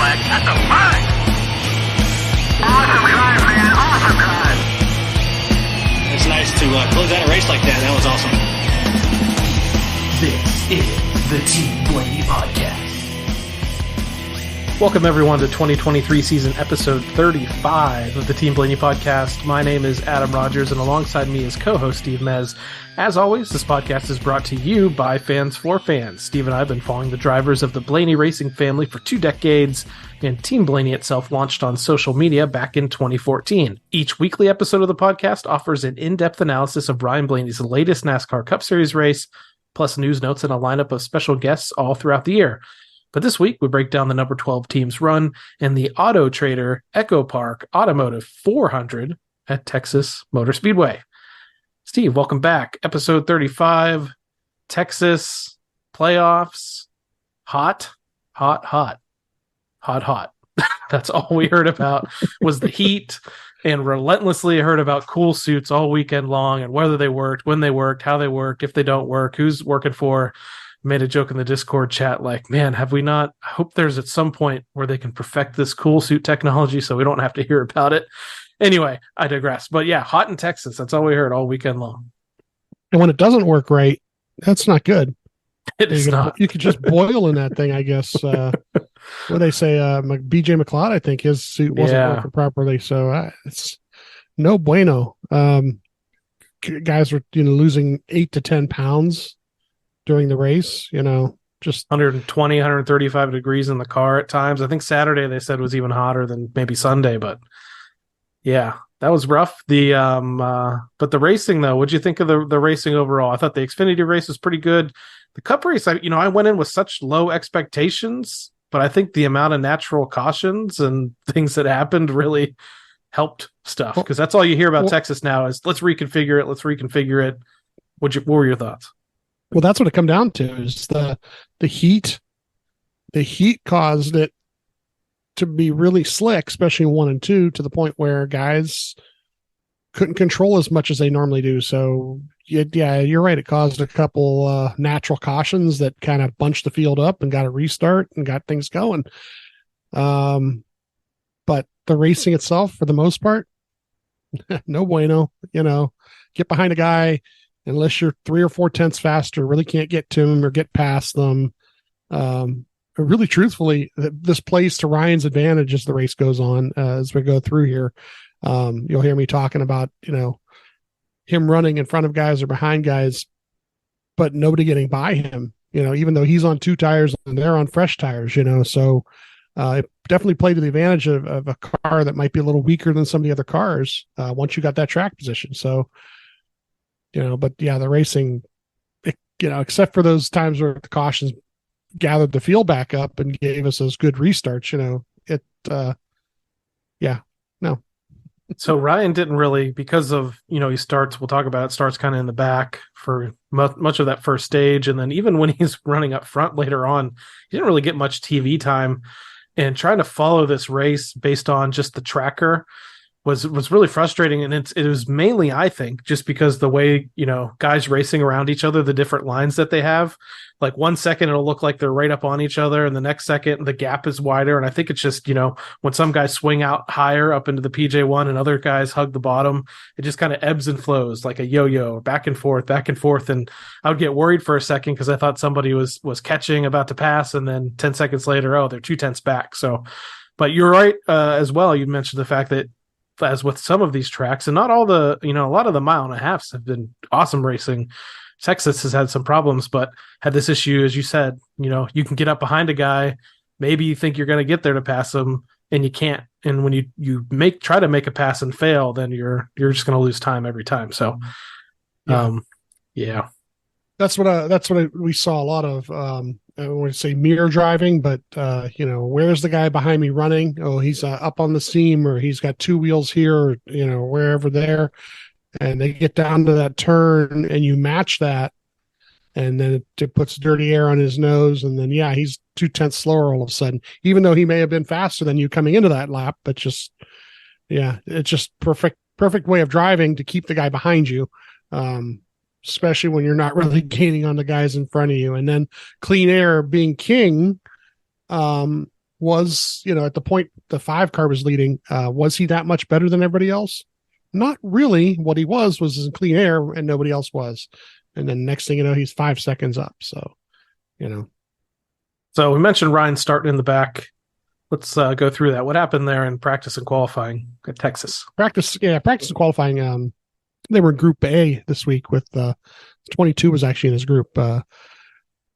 flag. That's a flag. Awesome drive, man. Awesome drive. It's nice to close out a race like that. That was awesome. This is the Team Blaney Podcast. Welcome, everyone, to 2023 season episode 35 of the Team Blaney Podcast. My name is Adam Rogers, and alongside me is co-host Steve Mez. As always, this podcast is brought to you by fans for fans. Steve and I have been following the drivers of the Blaney racing family for 2 decades, and Team Blaney itself launched on social media back in 2014. Each weekly episode of the podcast offers an in-depth analysis of Ryan Blaney's latest NASCAR Cup Series race, plus news notes and a lineup of special guests all throughout the year. But this week, we break down the number 12 team's run in the Auto Trader Echo Park Automotive 400 at Texas Motor Speedway. Steve, welcome back. Episode 35, Texas playoffs, hot. That's all we heard about was the heat, and relentlessly heard about cool suits all weekend long and whether they worked, when they worked, how they worked, if they don't work, who's working for. Made a joke in the Discord chat like, man, have we not? I hope there's at some point where they can perfect this cool suit technology so we don't have to hear about it. Anyway, I digress. But yeah, hot in Texas. That's all we heard all weekend long. And when it doesn't work right, that's not good. It is not. You could just boil in that thing, I guess. What they say, BJ McLeod, I think his suit wasn't working properly. So it's no bueno. Guys were losing 8 to 10 pounds during the race, just 120, 135 degrees in the car at times. I think Saturday they said was even hotter than maybe Sunday, but yeah, that was rough. But the racing though, what'd you think of the racing overall? I thought the Xfinity race was pretty good. The Cup race, I went in with such low expectations, but I think the amount of natural cautions and things that happened really helped stuff, because that's all you hear about Texas now is let's reconfigure it. What were your thoughts? Well, that's what it come down to is the heat. The heat caused it to be really slick, especially in 1 and 2, to the point where guys couldn't control as much as they normally do. So yeah, you're right. It caused a couple natural cautions that kind of bunched the field up and got a restart and got things going. But the racing itself, for the most part, no bueno. Get behind a guy. Unless you're 3 or 4 tenths faster, really can't get to them or get past them. Really, truthfully, this plays to Ryan's advantage as the race goes on. As we go through here, you'll hear me talking about him running in front of guys or behind guys, but nobody getting by him. Even though he's on 2 tires and they're on fresh tires. So it definitely played to the advantage of a car that might be a little weaker than some of the other cars once you got that track position. So. But yeah, the racing, except for those times where the cautions gathered the field back up and gave us those good restarts, no. So Ryan didn't really, because of, he starts, we'll talk about it, starts kind of in the back for much of that first stage. And then even when he's running up front later on, he didn't really get much TV time, and trying to follow this race based on just the tracker was really frustrating. And it was mainly, I think, just because the way, guys racing around each other, the different lines that they have, like 1 second, it'll look like they're right up on each other. And the next second, the gap is wider. And I think it's just, when some guys swing out higher up into the PJ1 and other guys hug the bottom, it just kind of ebbs and flows like a yo-yo, back and forth. And I would get worried for a second because I thought somebody was catching, about to pass. And then 10 seconds later, they're 2 tenths back. So, but you're right as well. You mentioned the fact that, as with some of these tracks, and not all the, a lot of the 1.5 miles have been awesome racing. Texas has had some problems, but had this issue, as you said, you can get up behind a guy, maybe you think you're going to get there to pass him, and you can't. And when you try to make a pass and fail, then you're just going to lose time every time. So, yeah. That's what we saw a lot of. I don't want to say mirror driving, but where's the guy behind me running? Oh, he's up on the seam, or he's got 2 wheels here, or wherever there, and they get down to that turn, and you match that, and then it puts dirty air on his nose, and then he's 2 tenths slower all of a sudden, even though he may have been faster than you coming into that lap. But it's just perfect way of driving to keep the guy behind you. Especially when you're not really gaining on the guys in front of you. And then clean air being king, was, at the point the 5 car was leading, was he that much better than everybody else? Not really. What he was in clean air and nobody else was. And then next thing you know, he's 5 seconds up. So, So we mentioned Ryan starting in the back. Let's go through that. What happened there in practice and qualifying at Texas? Practice and qualifying. They were in Group A this week with 22 was actually in his group.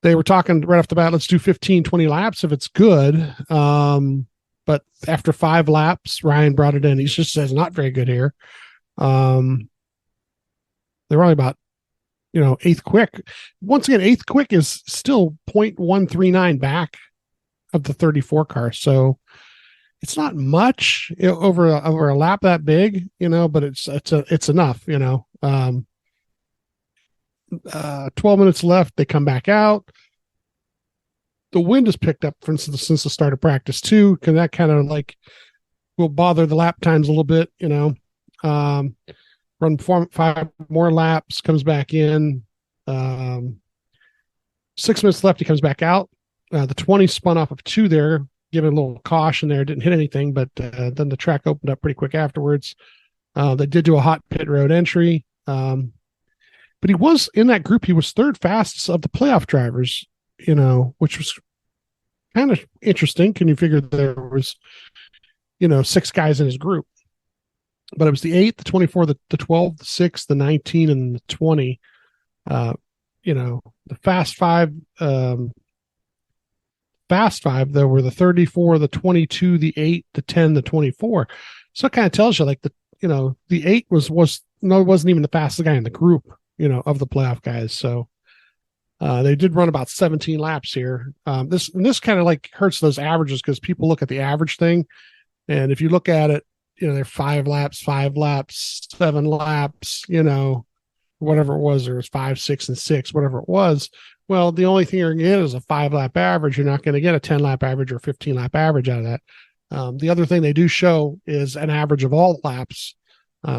They were talking right off the bat, let's do 15, 20 laps if it's good. But after 5 laps, Ryan brought it in. He just says not very good here. They were only about, 8th quick. Once again, 8th quick is still 0.139 back of the 34 car. So it's not much over a lap that big, but it's enough, 12 minutes left. They come back out. The wind has picked up since the start of practice too. Cause that kind of will bother the lap times a little bit, run 5 more laps, comes back in, 6 minutes left. He comes back out. The 20 spun off of 2 there, giving a little caution there. Didn't hit anything, but then the track opened up pretty quick afterwards. They did do a hot pit road entry. But he was in that group. He was 3rd fastest of the playoff drivers, which was kind of interesting. Can you figure there was, 6 guys in his group, but it was the 8, the 24, the 12, the 6, the 19, and the 20. The fast 5, there were the 34, the 22, the 8, the 10, the 24. So it kind of tells you the 8 wasn't even the fastest guy in the group, of the playoff guys. So they did run about 17 laps here. This kind of hurts those averages because people look at the average thing. And if you look at it, they're 5 laps, 7 laps, whatever it was, there was 5, 6, and 6, whatever it was. Well, the only thing you're going to get is a 5-lap average. You're not going to get a 10-lap average or 15-lap average out of that. The other thing they do show is an average of all laps.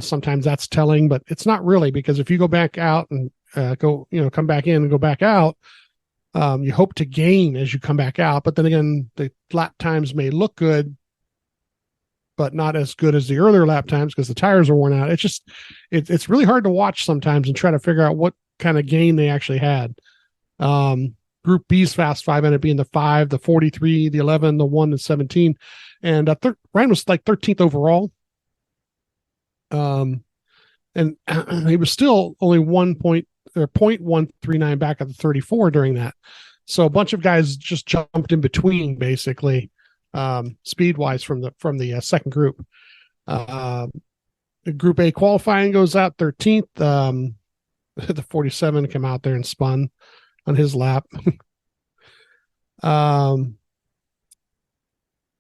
Sometimes that's telling, but it's not really, because if you go back out and come back in and go back out, you hope to gain as you come back out. But then again, the lap times may look good, but not as good as the earlier lap times because the tires are worn out. It's really hard to watch sometimes and try to figure out what kind of gain they actually had. Group B's fast 5 ended up being the 5, the 43, the 11, the 1, and 17. And Ryan was 13th overall. And he was still only 0.139 back at the 34 during that. So a bunch of guys just jumped in between, basically, speed wise from the second group. The Group A qualifying goes out 13th. The 47 came out there and spun on his lap. Ryan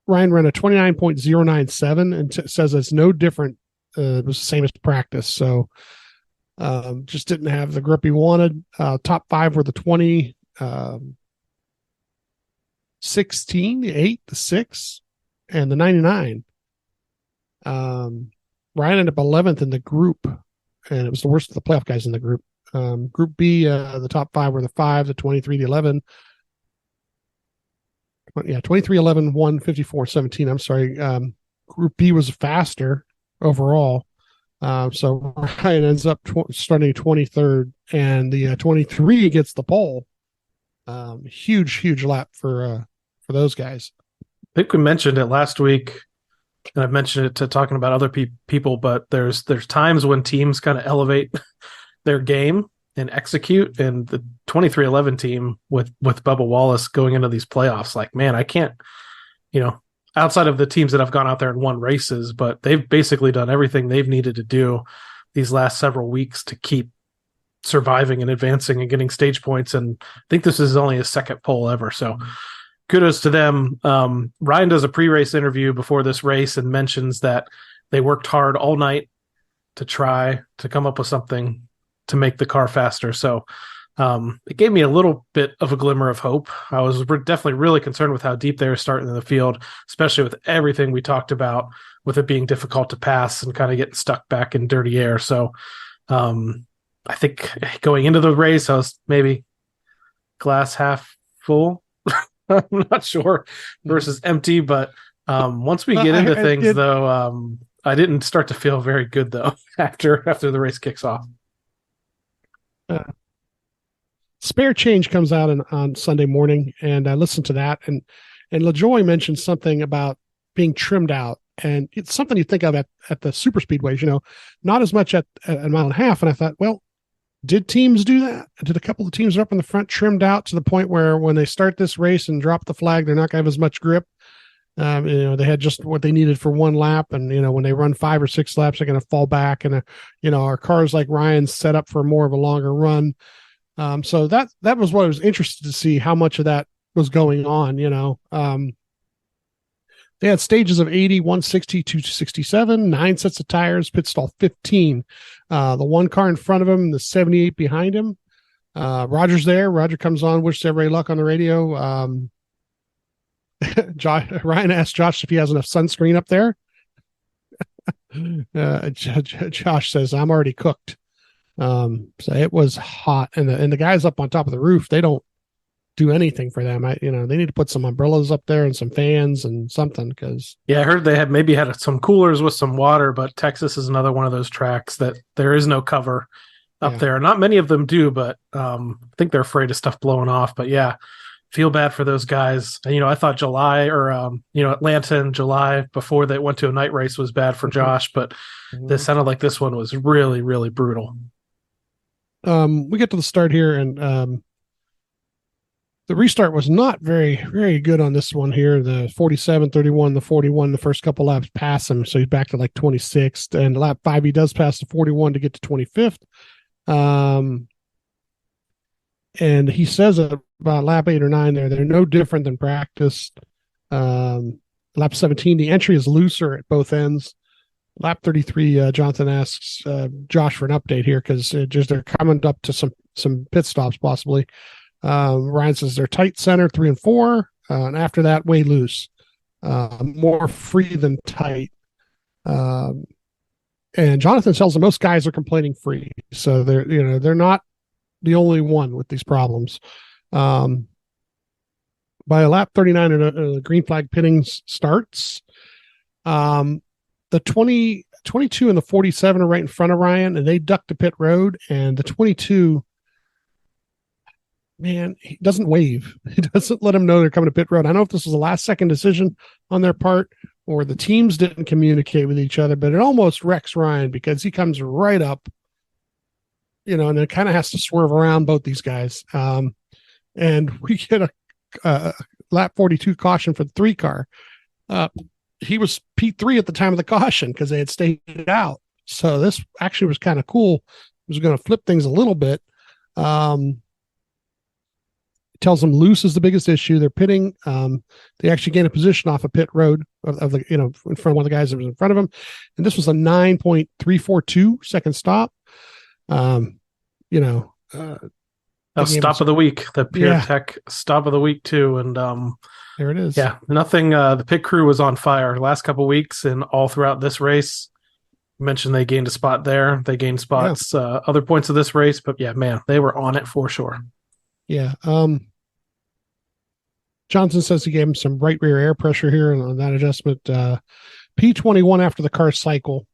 ran a 29.097 and says it's no different. It was the same as practice. So just didn't have the grip he wanted. Top 5 were the 20, 16, the 8, the 6, and the 99. Ryan ended up 11th in the group, and it was the worst of the playoff guys in the group. Group B, the top 5 were the 5, the 23, the 11. 23, 11, 1, 54, 17. I'm sorry. Group B was faster overall. So Ryan ends up starting 23rd, and the 23 gets the pole. Huge lap for those guys. I think we mentioned it last week, and I've mentioned it to talking about other people, but there's times when teams kind of elevate their game and execute, and the 23-11 team with Bubba Wallace going into these playoffs, man, I can't, outside of the teams that have gone out there and won races, but they've basically done everything they've needed to do these last several weeks to keep surviving and advancing and getting stage points. And I think this is only his second pole ever. So kudos to them. Ryan does a pre-race interview before this race and mentions that they worked hard all night to try to come up with something to make the car faster. So it gave me a little bit of a glimmer of hope. I was definitely really concerned with how deep they were starting in the field, especially with everything we talked about, with it being difficult to pass and kind of getting stuck back in dirty air. So I think going into the race, I was maybe glass half full I'm not sure versus empty, but once we get into things, though, I didn't start to feel very good though after the race kicks off. Spare Change comes out on Sunday morning, and I listened to that, and LaJoy mentioned something about being trimmed out, and it's something you think of at the super speedways, not as much at a mile and a half. And I thought, well, did teams do that? Did a couple of teams up in the front trimmed out to the point where when they start this race and drop the flag, they're not going to have as much grip? They had just what they needed for one lap, and when they run 5 or 6 laps, they're going to fall back, and our cars like Ryan's set up for more of a longer run. So that was what I was interested to see, how much of that was going on. They had stages of 80, 160, 267, 9 sets of tires, pit stall 15. The one car in front of him, the 78 behind him. Roger's there. Roger comes on, wishes everybody luck on the radio. Ryan asked Josh if he has enough sunscreen up there. Josh says, "I'm already cooked." So it was hot, and the guys up on top of the roof, they don't do anything for them. They need to put some umbrellas up there and some fans and something, because I heard they had some coolers with some water, but Texas is another one of those tracks that there is no cover up there. Not many of them do, but I think they're afraid of stuff blowing off. But yeah, feel bad for those guys. I thought July or Atlanta in July before they went to a night race was bad for Josh, but this sounded like this one was really, really brutal. We get to the start here, and the restart was not very, very good on this one here. The 47, 31, the 41, the first couple laps pass him, so he's back to like 26th. And lap 5, he does pass the 41 to get to 25th. And he says about lap 8 or 9 there, they're no different than practice. Lap 17, the entry is looser at both ends. Lap 33, Jonathan asks Josh for an update here, because they're coming up to some pit stops possibly. Ryan says they're tight center 3 and 4, and after that, way loose, more free than tight. And Jonathan tells them most guys are complaining free, so they're not the only one with these problems. By a lap 39, the green flag pitting starts. The 22 and the 47 are right in front of Ryan, and they duck to pit road, and the 22. Man, he doesn't wave. He doesn't let them know they're coming to pit road. I don't know if this was a last-second decision on their part or the teams didn't communicate with each other, but it almost wrecks Ryan, because he comes right up, and then kind of has to swerve around both these guys. And we get a lap 42 caution for the 3 car. He was P3 at the time of the caution because they had stayed out. So this actually was kind of cool. It was going to flip things a little bit. Tells them loose is the biggest issue. They're pitting. They actually gain a position off a pit road of the in front of one of the guys that was in front of him, and this was a 9.342 second stop. Stop of the week, the Pure Tech stop of the week too, and there it is. Yeah, nothing. The pit crew was on fire last couple of weeks and all throughout this race. You mentioned they gained a spot there. They gained spots other points of this race, but yeah, man, they were on it for sure. Yeah. Johnson says he gave him some right rear air pressure here, and on that adjustment, P21 after the car cycle.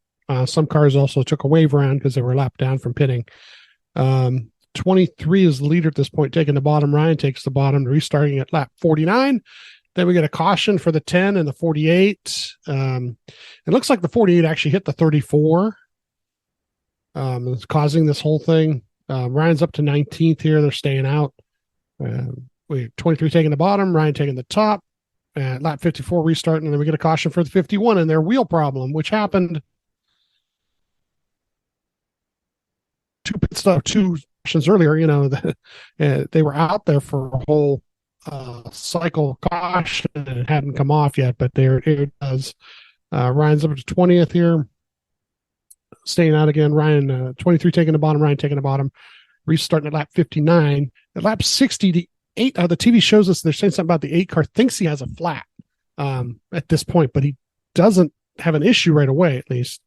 Some cars also took a wave around because they were lapped down from pitting. 23 is the leader at this point, taking the bottom. Ryan takes the bottom, restarting at lap 49. Then we get a caution for the 10 and the 48. It looks like the 48 actually hit the 34. It's causing this whole thing. Ryan's up to 19th here. They're staying out. 23 taking the bottom, Ryan taking the top. Lap 54 restarting, and then we get a caution for the 51 and their wheel problem, which happened two sessions earlier. They were out there for a whole cycle caution and it hadn't come off yet, but there it does. Ryan's up to 20th here, staying out again. Ryan 23 taking the bottom, Ryan taking the bottom, restarting at lap 59. At lap 60, the TV shows us they're saying something about the 8 car thinks he has a flat at this point, but he doesn't have an issue right away, at least.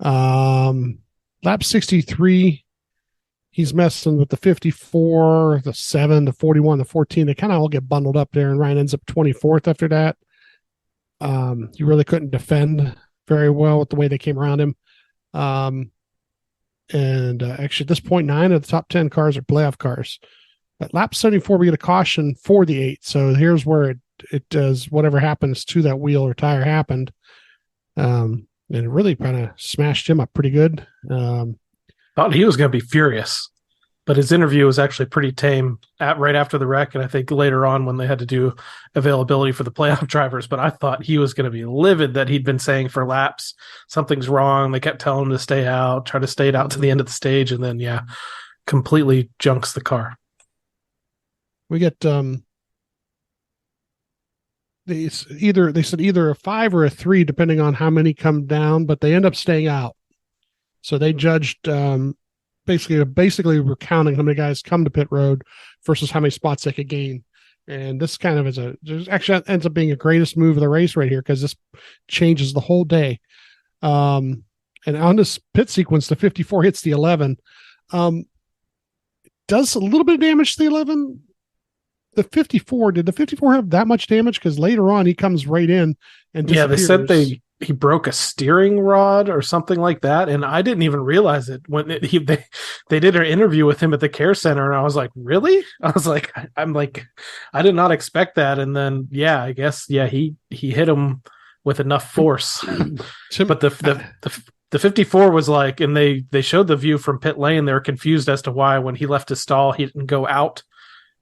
Lap 63, He's messing with the 54, the 7, the 41, the 14. They kind of all get bundled up there, and Ryan ends up 24th after that. He really couldn't defend very well with the way they came around him. Actually, at this point, 9 of the top 10 cars are playoff cars. At lap 74, we get a caution for the 8. So here's where it does whatever happens to that wheel or tire happened. And it really kind of smashed him up pretty good. Thought he was going to be furious, but his interview was actually pretty tame right after the wreck, and I think later on when they had to do availability for the playoff drivers. But I thought he was going to be livid that he'd been saying for laps something's wrong. They kept telling him to stay out, try to stay it out to the end of the stage, and then completely junks the car. We get they said either a 5 or a 3 depending on how many come down, but they end up staying out. So they judged basically we're counting how many guys come to pit road versus how many spots they could gain. And this kind of actually ends up being a greatest move of the race right here, because this changes the whole day. And on this pit sequence, the 54 hits the 11. Does a little bit of damage to the 11. The 54, did the 54 have that much damage? Because later on he comes right in and disappears. Yeah, they said he broke a steering rod or something like that, and I didn't even realize it when they did an interview with him at the care center, and I was like, really? I was like, I did not expect that. And then I guess he hit him with enough force. But the 54 was like, and they showed the view from pit lane. They were confused as to why when he left his stall he didn't go out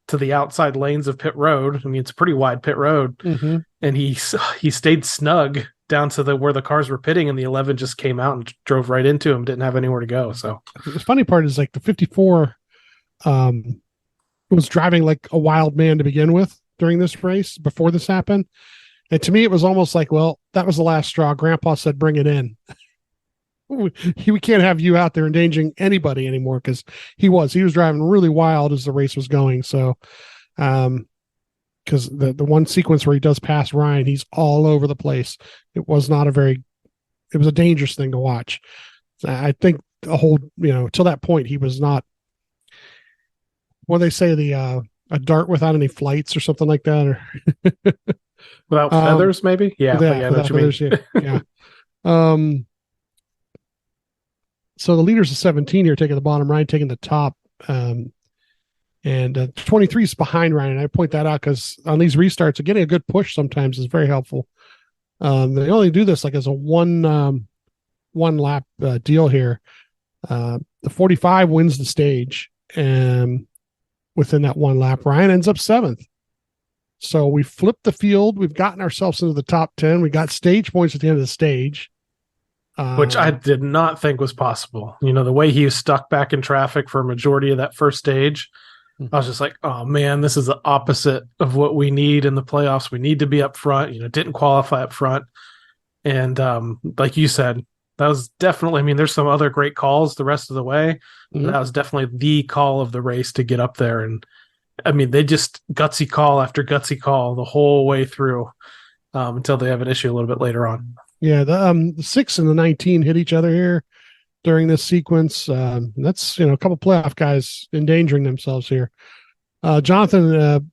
to the outside lanes of pit road. I mean, it's a pretty wide pit road, and he stayed snug down to where the cars were pitting, and the 11 just came out and drove right into him. Didn't have anywhere to go. So the funny part is, like, the 54 was driving like a wild man to begin with during this race before this happened. And to me, it was almost like, well, that was the last straw. Grandpa said, bring it in. We can't have you out there endangering anybody anymore, because he was driving really wild as the race was going. So, because the one sequence where he does pass Ryan, he's all over the place. It was a dangerous thing to watch. I think the whole, till that point, he was not, what do they say, a dart without any flights or something like that, or without feathers, maybe. Without feathers, yeah. So the leaders of 17 here taking the bottom, Ryan taking the top. And 23 is behind Ryan. And I point that out because on these restarts, getting a good push sometimes is very helpful. They only do this like as a one lap deal here. The 45 wins the stage, and within that one lap, Ryan ends up 7th. So we flipped the field. We've gotten ourselves into the top 10. We got stage points at the end of the stage. Which I did not think was possible. The way he was stuck back in traffic for a majority of that first stage, I was just like, oh man, this is the opposite of what we need in the playoffs. We need to be up front. Didn't qualify up front. And like you said, that was definitely, there's some other great calls the rest of the way. But that was definitely the call of the race to get up there. And they just gutsy call after gutsy call the whole way through until they have an issue a little bit later on. Yeah, the 6 and the 19 hit each other here during this sequence. That's a couple playoff guys endangering themselves here. Jonathan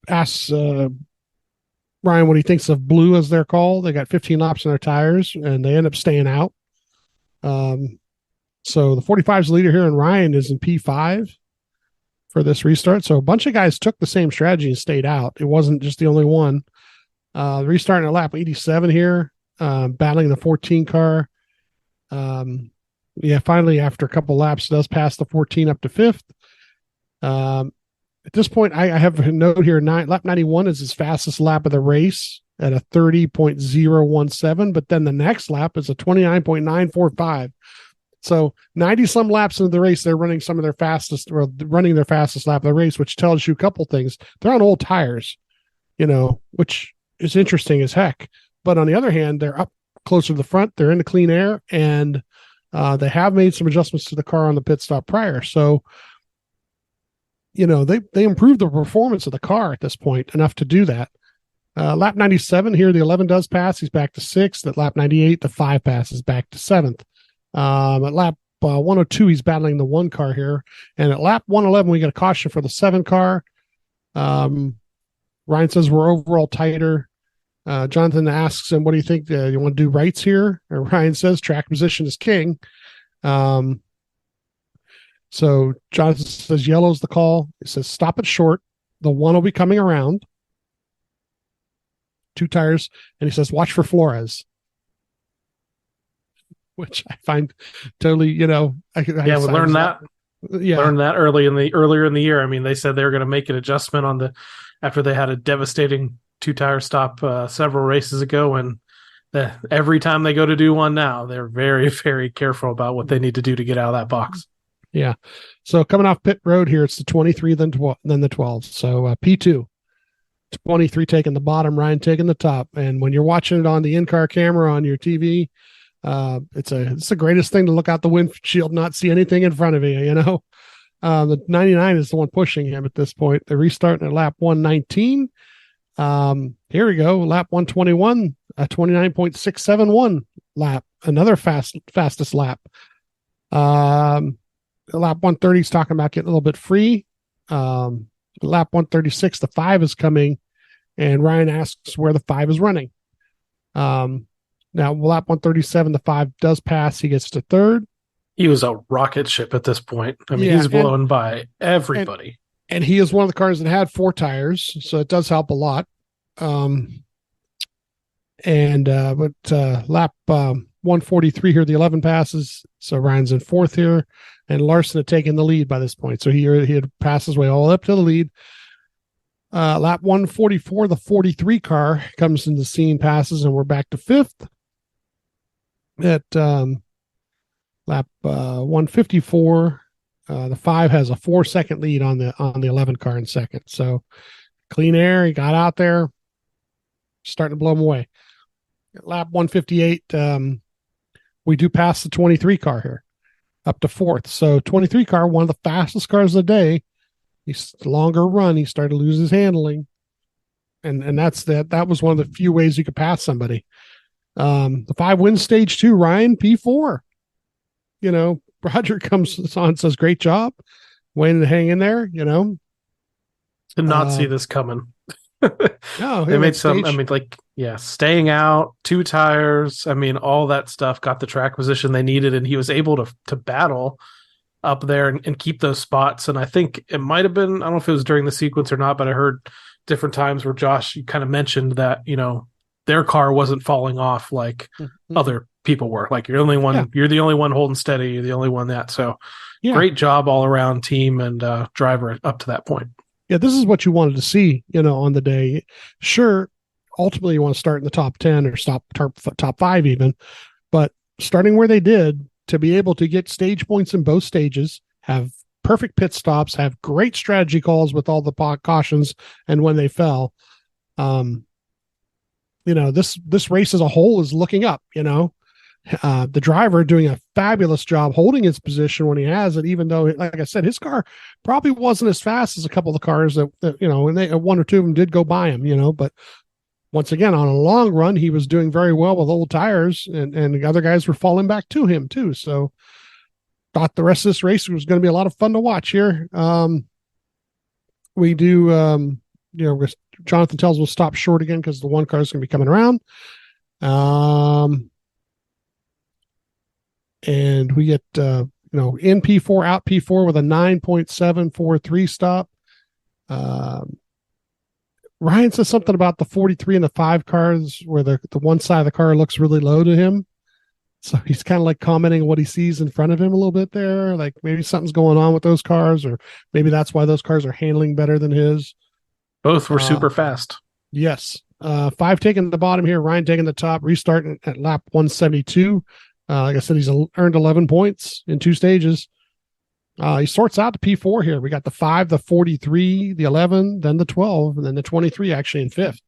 asks Ryan what he thinks of blue as their call. They got 15 laps on their tires, and they end up staying out. So the 45's leader here, and Ryan is in P5 for this restart. So a bunch of guys took the same strategy and stayed out. It wasn't just the only one. Restarting at lap 87 here. Battling the 14 car. Finally, after a couple laps, does pass the 14 up to 5th. At this point, I have a note here. Lap 91 is his fastest lap of the race at a 30.017, but then the next lap is a 29.945. So 90 some laps into the race, they're running their fastest lap of the race, which tells you a couple things. They're on old tires, which is interesting as heck. But on the other hand, they're up closer to the front. They're in the clean air, and they have made some adjustments to the car on the pit stop prior. So, they improved the performance of the car at this point enough to do that. Lap 97 here, the 11 does pass. He's back to 6th. At lap 98, the 5 passes back to 7th. At lap 102, he's battling the 1 car here. And at lap 111, we get a caution for the 7 car. Ryan says we're overall tighter. Jonathan asks him, what do you think? You want to do rights here? And Ryan says track position is king. So Jonathan says yellow's the call. He says stop it short. The 1 will be coming around. 2 tires. And he says watch for Flores. Which I find totally, we learned that. Yeah. Learned that earlier in the year. I mean, they said they were going to make an adjustment after they had a devastating 2-tire stop several races ago, and every time they go to do one now, they're very, very careful about what they need to do to get out of that box. Yeah. So coming off pit road here, it's the 23, then the 12. So P2, 23 taking the bottom, Ryan taking the top. And when you're watching it on the in-car camera on your TV, it's the greatest thing to look out the windshield, not see anything in front of you, The 99 is the one pushing him at this point. They're restarting at lap 119. Here we go. Lap 121, a 29.671 lap, another fastest lap. Lap 130 is talking about getting a little bit free. Lap 136, the 5 is coming, and Ryan asks where the 5 is running. Now, lap 137, the 5 does pass. He gets to third. He was a rocket ship at this point. I mean, he's blown by everybody. And he is one of the cars that had 4 tires, so it does help a lot. But lap 143 here, the 11 passes. So Ryan's in 4th here, and Larson had taken the lead by this point. So he had passed his way all up to the lead. Lap 144, the 43 car comes in the scene, passes, and we're back to 5th. At lap 154, the 5 has a 4-second lead on the 11 car in second. So clean air, he got out there, starting to blow him away. At lap 158, we do pass the 23 car here, up to 4th. So 23 car, one of the fastest cars of the day. He's longer run. He started to lose his handling. And that was one of the few ways you could pass somebody. The 5 wins stage 2, Ryan, P4. Roger comes on and says, great job. Waiting to hang in there, Did not see this coming. No, they made some, staying out, 2 tires. I mean, all that stuff got the track position they needed, and he was able to battle up there and keep those spots. And I think it might have been, I don't know if it was during the sequence or not, but I heard different times where Josh, you kind of mentioned that, their car wasn't falling off like other people were. Like you're the only one holding steady. You're the only one that. So great job all around, team and driver up to that point. Yeah, this is what you wanted to see, on the day. Sure, ultimately you want to start in the top 10 or top 5 even, but starting where they did to be able to get stage points in both stages, have perfect pit stops, have great strategy calls with all the cautions and when they fell. This race as a whole is looking up, the driver doing a fabulous job holding his position when he has it, even though, like I said, his car probably wasn't as fast as a couple of the cars that and one or two of them did go by him, but once again, on a long run, he was doing very well with old tires and the other guys were falling back to him too. So thought the rest of this race was going to be a lot of fun to watch here. We do, Jonathan tells we'll stop short again because the 1 car is going to be coming around. And we get, in P4, out P4 with a 9.743 stop. Ryan says something about the 43 and the 5 cars where the one side of the car looks really low to him. So he's kind of like commenting what he sees in front of him a little bit there. Like maybe something's going on with those cars, or maybe that's why those cars are handling better than his. Both were super fast. Yes. 5 taking the bottom here, Ryan taking the top, restarting at lap 172. Like I said, he's earned 11 points in 2 stages. He sorts out the P4 here. We got the 5, the 43, the 11, then the 12, and then the 23 actually in 5th.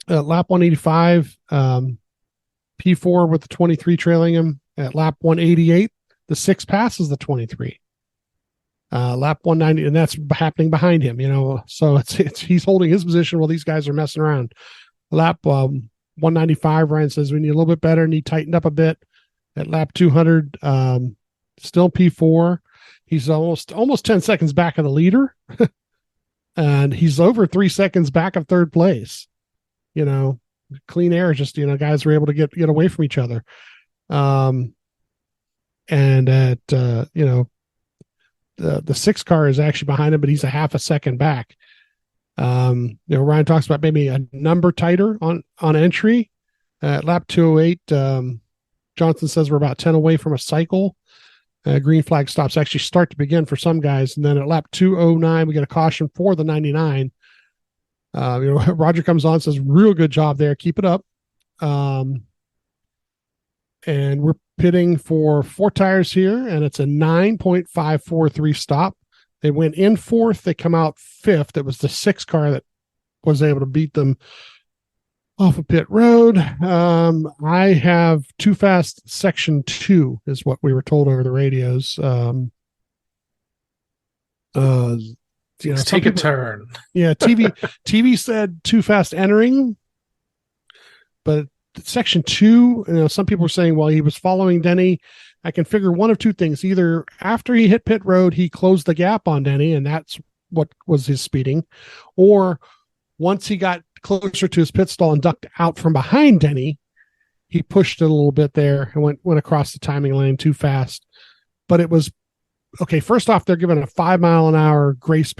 Lap 185, P4 with the 23 trailing him. At lap 188, the 6 passes the 23. Lap 190, and that's happening behind him, so it's he's holding his position while these guys are messing around. Lap 195, Ryan says we need a little bit better, and he tightened up a bit. at lap 200. Still P4. He's almost 10 seconds back of the leader. And he's over 3 seconds back of third place. Clean air, just, guys were able to get away from each other. And at, the 6 car is actually behind him, but he's a half a second back. Ryan talks about maybe a number tighter on entry. At lap 208, Johnson says we're about 10 away from a cycle. Green flag stops actually start to begin for some guys. And then at lap 209, we get a caution for the 99. Roger comes on, says, real good job there. Keep it up. And we're pitting for 4 tires here, and it's a 9.543 stop. They went in 4th. They come out 5th. It was the 6 car that was able to beat them off of pit road. I have too fast section 2 is what we were told over the radios. Take a turn. Yeah, TV said too fast entering, but section 2, some people were saying, well, he was following Denny. I can figure one of two things. Either after he hit pit road, he closed the gap on Denny, and that's what was his speeding, or once he got closer to his pit stall and ducked out from behind Denny, he pushed it a little bit there and went across the timing lane too fast. But it was okay. First off, they're given a 5 mile an hour grace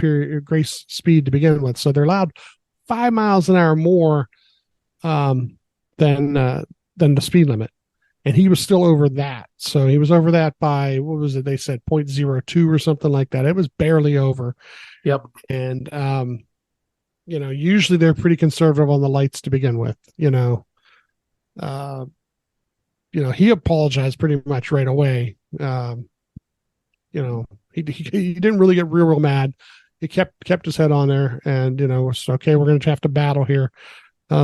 speed to begin with, so they're allowed 5 miles an hour more than the speed limit, and he was still over that. So he was over that by, what was it? They said 0.02 or something like that. It was barely over. Yep. And usually they're pretty conservative on the lights to begin with. He apologized pretty much right away. He didn't really get real mad. He kept his head on there, and it's okay. We're going to have to battle here.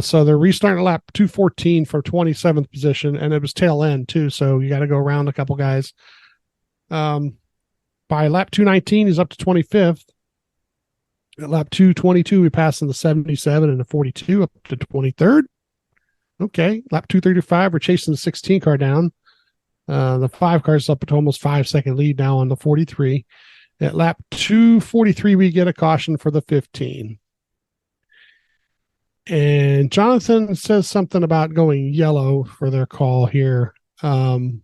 So they're restarting at lap 214 for 27th position, and it was tail end too. So you got to go around a couple guys. By lap 219, he's up to 25th. At lap 222, we pass in the 77 and the 42 up to 23rd. Okay. Lap 235, we're chasing the 16 car down. The 5 car's up to almost 5-second lead now on the 43. At lap 243, we get a caution for the 15. And Jonathan says something about going yellow for their call here. And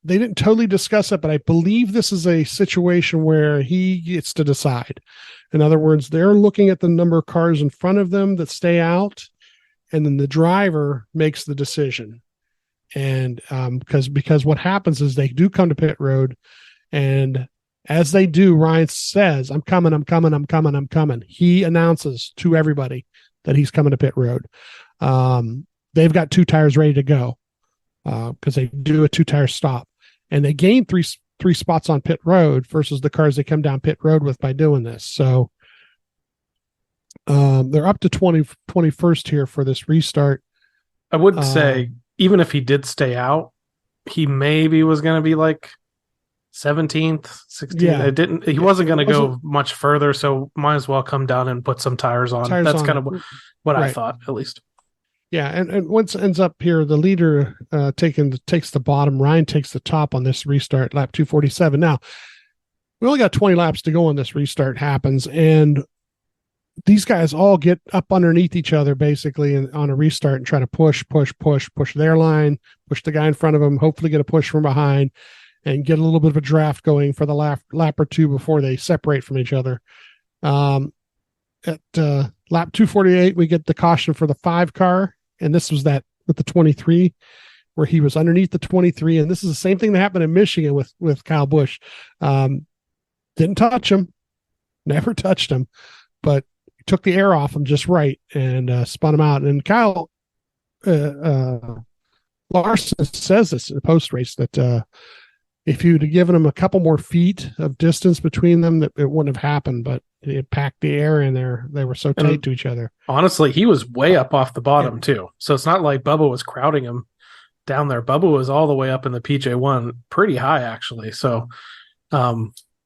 they didn't totally discuss it, but I believe this is a situation where he gets to decide. In other words, they're looking at the number of cars in front of them that stay out, and then the driver makes the decision. And because what happens is they do come to pit road, and as they do, Ryan says, I'm coming. He announces to everybody that he's coming to pit road. They've got 2 tires ready to go because they do a 2-tire stop. And they gain three spots on pit road versus the cars they come down pit road with by doing this. So they're up to 21st here for this restart. I would say, even if he did stay out, he maybe was going to be like 17th, 16th. Yeah. He wasn't going to go much further, so might as well come down and put some tires on. That's kind of what I thought, at least. Yeah, and once ends up here, the leader takes the bottom. Ryan takes the top on this restart, lap 247. Now, we only got 20 laps to go when this restart happens, and these guys all get up underneath each other basically on a restart and try to push their line, push the guy in front of them, hopefully get a push from behind, and get a little bit of a draft going for the lap or two before they separate from each other. At lap 248, we get the caution for the 5 car. And this was that with the 23, where he was underneath the 23. And this is the same thing that happened in Michigan with Kyle Busch. Didn't touch him, never touched him, but took the air off him just right and spun him out. And Kyle Larson says this in the post race that if you'd have given him a couple more feet of distance between them, that it wouldn't have happened. But it packed the air in there. They were so tight to each other. Honestly, he was way up off the bottom too. So it's not like Bubba was crowding him down there. Bubba was all the way up in the PJ1, pretty high actually. So,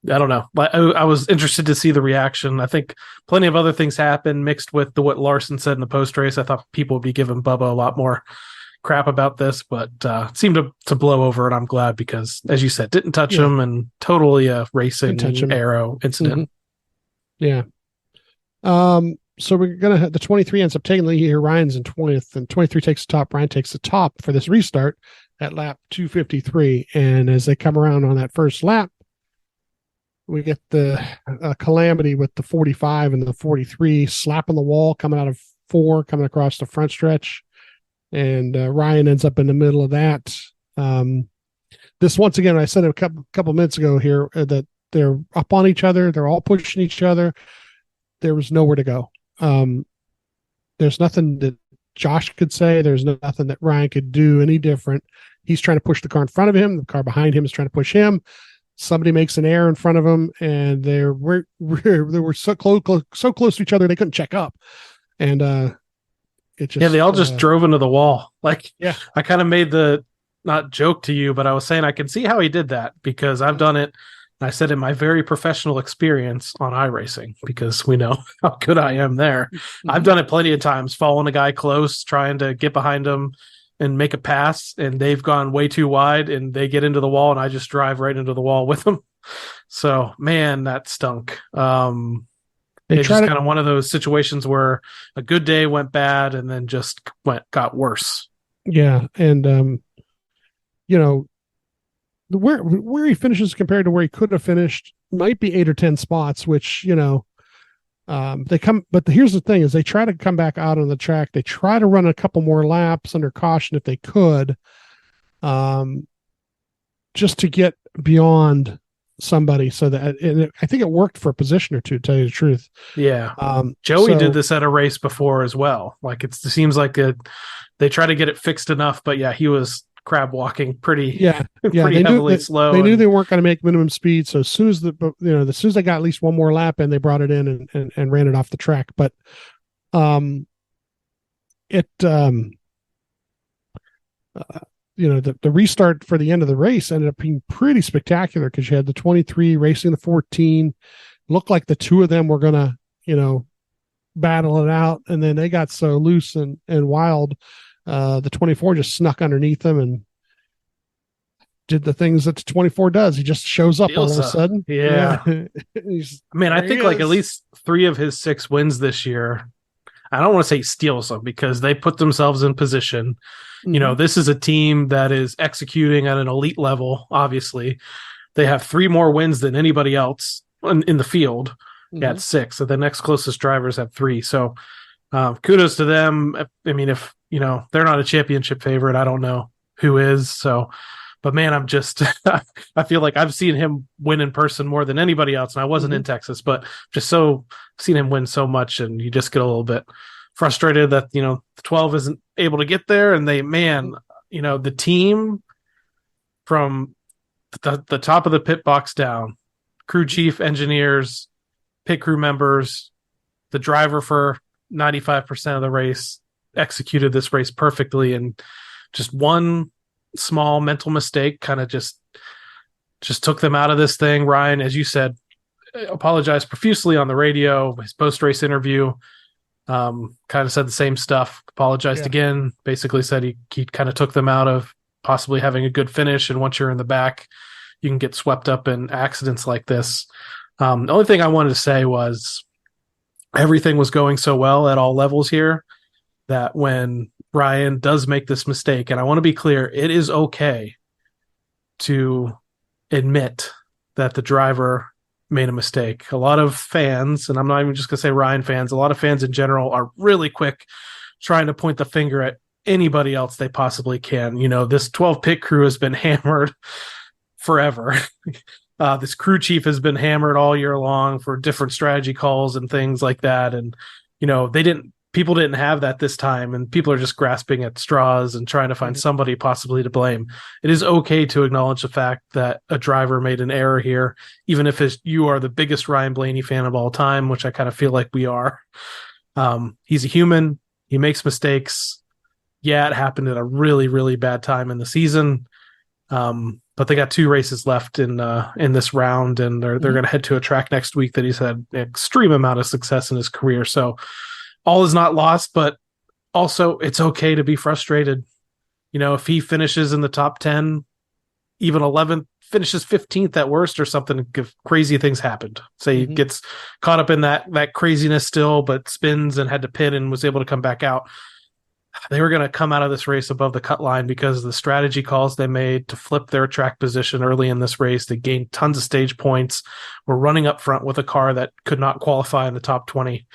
I don't know. I was interested to see the reaction. I think plenty of other things happened mixed with what Larson said in the post race. I thought people would be giving Bubba a lot more crap about this, but it seemed to blow over, and I'm glad because, as you said, didn't touch him and totally a racing aero incident. Yeah. So we're gonna have the 23 ends up taking the lead here. Ryan's in 20th, and 23 takes the top. Ryan takes the top for this restart at lap 253. And as they come around on that first lap, we get the calamity with the 45 and the 43 slapping the wall coming out of 4, coming across the front stretch. And Ryan ends up in the middle of that. This, once again, I said it a couple minutes ago here, that they're up on each other. They're all pushing each other. There was nowhere to go. There's nothing that Josh could say. There's nothing that Ryan could do any different. He's trying to push the car in front of him. The car behind him is trying to push him. Somebody makes an error in front of him, and they were so close to each other they couldn't check up. And it just, they all just drove into the wall. Like, yeah, I kind of made the, not joke to you, but I was saying I can see how he did that because I've done it. I said in my very professional experience on iRacing, because we know how good I am there. I've done it plenty of times, following a guy close, trying to get behind him and make a pass, and they've gone way too wide and they get into the wall and I just drive right into the wall with them. So, man, that stunk. It's just kind of one of those situations where a good day went bad and then just got worse. Yeah. And, where he finishes compared to where he could have finished might be 8 or 10 spots, which, they come, but here's the thing is they try to come back out on the track. They try to run a couple more laps under caution if they could, just to get beyond somebody. So that I think it worked for a position or two, to tell you the truth. Yeah. Joey did this at a race before as well. Like it seems like they try to get it fixed enough, but yeah, he was crab walking pretty heavily slow. They knew they weren't going to make minimum speed. So as soon as they got at least one more lap in, they brought it in and ran it off the track. But the restart for the end of the race ended up being pretty spectacular because you had the 23 racing the 14. Looked like the two of them were going to, battle it out. And then they got so loose and wild. The 24 just snuck underneath them and did the things that the 24 does. He just shows up all of a sudden. Yeah. I think like at least 3 of his 6 wins this year. I don't want to say steals them because they put themselves in position. Mm-hmm. This is a team that is executing at an elite level. Obviously, they have 3 more wins than anybody else in the field. Mm-hmm. At 6. So the next closest drivers have 3. So kudos to them. I mean, if they're not a championship favorite, I don't know who is. So, but man, I'm just, I feel like I've seen him win in person more than anybody else. And I wasn't in Texas, but just seen him win so much. And you just get a little bit frustrated that, the 12 isn't able to get there. And the team from the top of the pit box down, crew chief, engineers, pit crew members, the driver for 95% of the race, executed this race perfectly, and just one small mental mistake kind of just took them out of this thing. Ryan, as you said, apologized profusely on the radio. His post-race interview kind of said the same stuff, apologized again, basically said he kind of took them out of possibly having a good finish, and once you're in the back you can get swept up in accidents like this. The only thing I wanted to say was everything was going so well at all levels here that when Ryan does make this mistake, and I want to be clear, it is okay to admit that the driver made a mistake. A lot of fans, and I'm not even just going to say Ryan fans, a lot of fans in general are really quick trying to point the finger at anybody else they possibly can. This 12 pit crew has been hammered forever. This crew chief has been hammered all year long for different strategy calls and things like that. And, people didn't have that this time, and people are just grasping at straws and trying to find somebody possibly to blame. It is okay to acknowledge the fact that a driver made an error here, even if you are the biggest Ryan Blaney fan of all time, which I kind of feel like we are. He's a human. He makes mistakes. Yeah, it happened at a really, really bad time in the season. but they got 2 races left in this round, and they're going to head to a track next week that he's had an extreme amount of success in his career. So all is not lost, but also it's okay to be frustrated. If he finishes in the top 10, even 11th, finishes 15th at worst or something, if crazy things happened. Say he gets caught up in that craziness still, but spins and had to pit and was able to come back out. They were going to come out of this race above the cut line because of the strategy calls they made to flip their track position early in this race. They gained tons of stage points. Were running up front with a car that could not qualify in the top 20.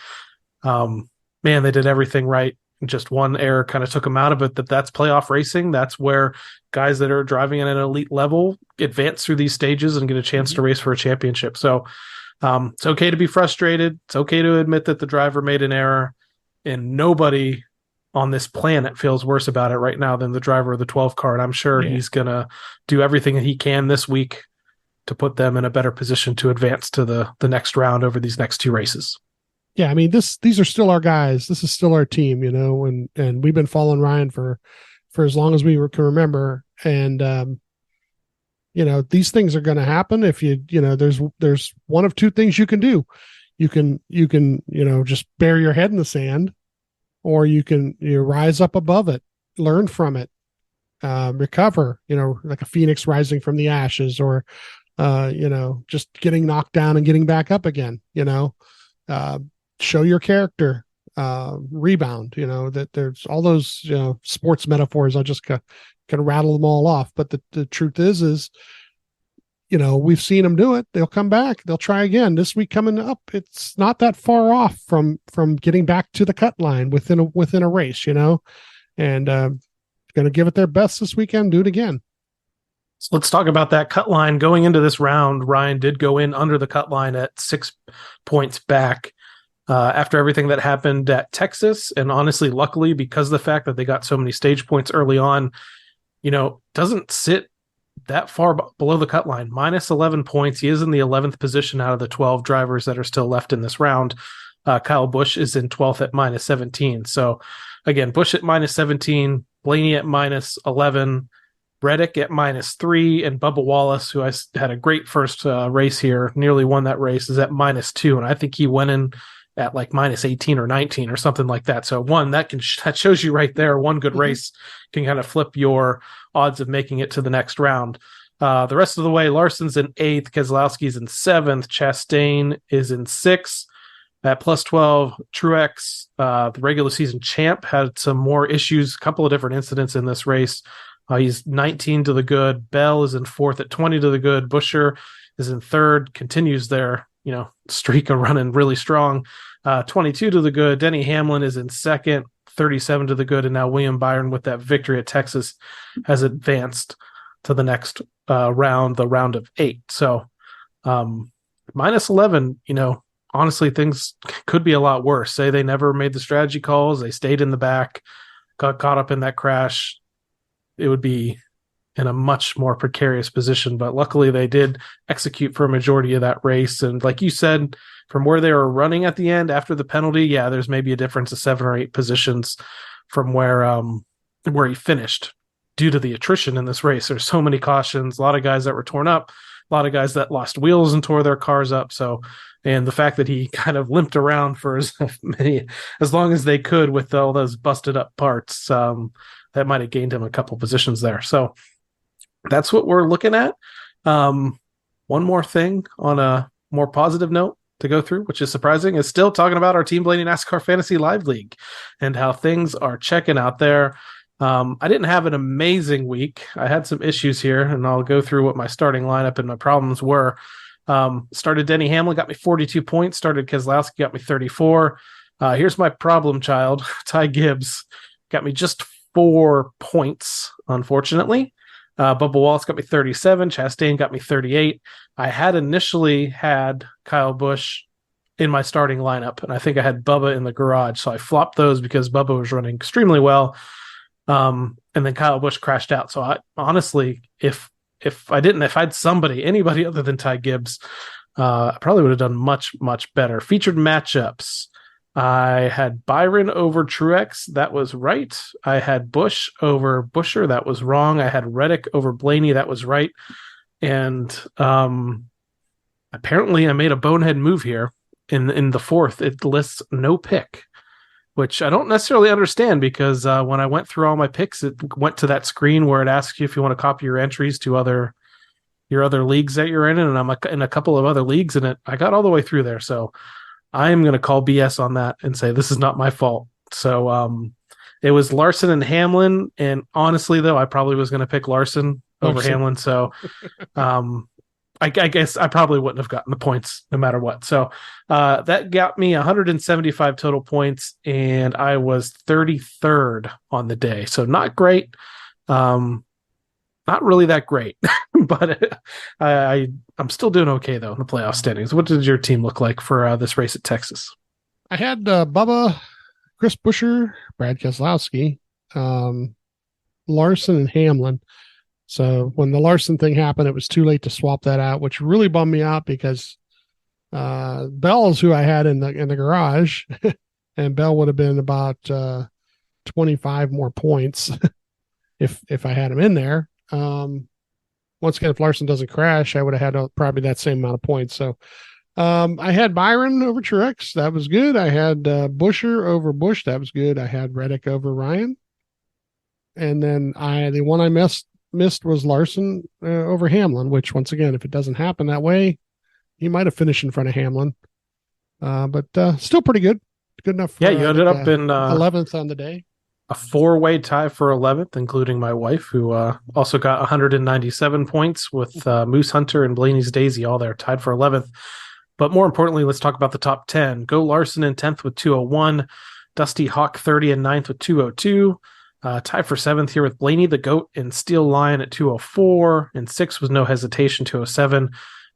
Man, they did everything right. Just one error kind of took them out of it. That's playoff racing. That's where guys that are driving at an elite level advance through these stages and get a chance to race for a championship. So it's okay to be frustrated. It's okay to admit that the driver made an error, and nobody on this planet feels worse about it right now than the driver of the 12 car. And I'm sure he's going to do everything that he can this week to put them in a better position to advance to the next round over these next 2 races. Yeah, I mean, these are still our guys. This is still our team, and we've been following Ryan for as long as we can remember. And these things are going to happen. If there's one of 2 things you can do. You can just bury your head in the sand, or you can rise up above it, learn from it, recover. Like a phoenix rising from the ashes, or just getting knocked down and getting back up again. Show your character, rebound, that there's all those, sports metaphors. I'll just kind of rattle them all off. But the truth is, we've seen them do it. They'll come back. They'll try again this week coming up. It's not that far off from getting back to the cut line within a race, and going to give it their best this weekend. Do it again. So let's talk about that cut line. Going into this round, Ryan did go in under the cut line at 6 points back. After everything that happened at Texas, and honestly, luckily, because of the fact that they got so many stage points early on, doesn't sit that far below the cut line. Minus 11 points. He is in the 11th position out of the 12 drivers that are still left in this round. Kyle Busch is in 12th at minus 17. So again, Busch at minus 17, Blaney at minus 11, Reddick at minus 3, and Bubba Wallace, who had a great first race here, nearly won that race, is at minus 2. And I think he went in at like minus 18 or 19 or something like that. So that shows you right there, one good race can kind of flip your odds of making it to the next round. The rest of the way, Larson's in 8th, Keselowski's in 7th, Chastain is in 6th. At plus 12, Truex, the regular season champ, had some more issues, a couple of different incidents in this race. He's 19 to the good. Bell is in 4th at 20 to the good. Buescher is in 3rd, continues their streak of running really strong. 22 to the good. Denny Hamlin is in 2nd, 37 to the good. And now William Byron, with that victory at Texas, has advanced to the next round, the round of 8. So minus 11, honestly, things could be a lot worse. Say they never made the strategy calls. They stayed in the back, got caught up in that crash. It would be in a much more precarious position, but luckily they did execute for a majority of that race. And like you said, from where they were running at the end after the penalty, yeah, there's maybe a difference of 7 or 8 positions from where he finished due to the attrition in this race. There's so many cautions, a lot of guys that were torn up, a lot of guys that lost wheels and tore their cars up. So, and the fact that he kind of limped around for as long as they could with all those busted up parts, that might have gained him a couple positions there. So that's what we're looking at. One more thing on a more positive note to go through, which is surprising, is still talking about our Team Blaney NASCAR Fantasy Live League and how things are checking out there. I didn't have an amazing week. I had some issues here, and I'll go through what my starting lineup and my problems were. Started Denny Hamlin, got me 42 points. Started Keselowski, got me 34. Here's my problem child. Ty Gibbs got me just 4 points, unfortunately. Bubba Wallace got me 37. Chastain got me 38. I had initially had Kyle Busch in my starting lineup, and I think I had Bubba in the garage. So I flopped those because Bubba was running extremely well. And then Kyle Busch crashed out. So I honestly, if I had anybody other than Ty Gibbs, I probably would have done much, much better. Featured matchups. I had Byron over Truex. That was right. I had Bush over Busher. That was wrong. I had Reddick over Blaney. That was right. And apparently I made a bonehead move here in the fourth. It lists no pick, which I don't necessarily understand because when I went through all my picks, it went to that screen where it asks you if you want to copy your entries to your other leagues that you're in, and I'm in a couple of other leagues, and I got all the way through there. So I am going to call BS on that and say this is not my fault. So it was Larson and Hamlin, and honestly, though, I probably was going to pick Larson over Hamlin. So I guess I probably wouldn't have gotten the points no matter what. So that got me 175 total points, and I was 33rd on the day. So not great. Not really that great, but I'm still doing okay, though, in the playoff standings. What did your team look like for this race at Texas? I had Bubba, Chris Buescher, Brad Keselowski, Larson, and Hamlin. So when the Larson thing happened, it was too late to swap that out, which really bummed me out because Bell's who I had in the garage, and Bell would have been about 25 more points if I had him in there. Once again, if Larson doesn't crash, I would have had probably that same amount of points. So I had Byron over Truex. That was good. I had Busher over Bush. That was good. I had Reddick over Ryan. And then the one I missed was Larson over Hamlin, which once again, if it doesn't happen that way, he might have finished in front of Hamlin. But still pretty good. Good enough for you ended up in 11th on the day. A four-way tie for 11th, including my wife, who also got 197 points with Moose Hunter and Blaney's Daisy all there, tied for 11th. But more importantly, let's talk about the top 10. Go Larson in 10th with 201, Dusty Hawk 30 and 9th with 202, tie for 7th here with Blaney the Goat and Steel Lion at 204, and 6th with no hesitation 207.